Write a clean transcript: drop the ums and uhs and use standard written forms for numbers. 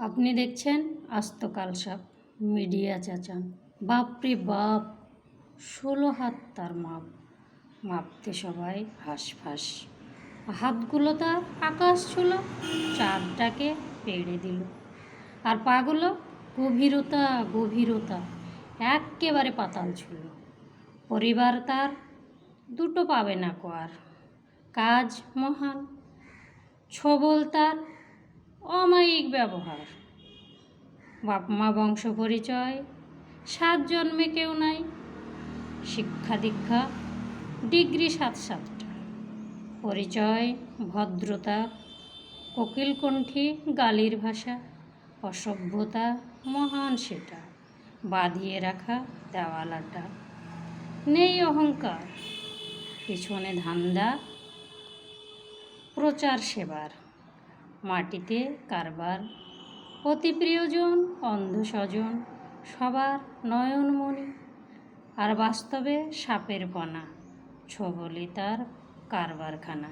আপনি দেখছেন আস্ত কালসাপ মিডিয়া চাচান। বাপরে বাপ, 16 হাত তার মাপ। মাপতে সবাই হাঁসফাঁস। হাতগুলো তার আকাশ ছুলো, চাঁদটাকে পেড়ে দিল। আর পাগুলো গভীরতা গভীরতা, এক্কেবারে পাতাল ছুলো। পরিবার তার দুটো পাবে না কো আর। কাজ মহান, ছবল তার অমায়িক ব্যবহার। বাপ মা বংশ পরিচয় 7 জন্মে কেউ নাই। শিক্ষা দীক্ষা ডিগ্রি 7-7টা। পরিচয় ভদ্রতা, কোকিলকণ্ঠী গালির ভাষা। অসভ্যতা মহান সেটা, বাঁধিয়ে রাখা দেওয়ালাটা। নেই অহংকার, পিছনে ধান্দা, প্রচার সেবার। মাটিতে কারবার, অতি প্রিয়জন অন্ধ স্বজন, সবার নয়নমণি। আর বাস্তবে সাপের পানা, ছবলি তার কারবারখানা।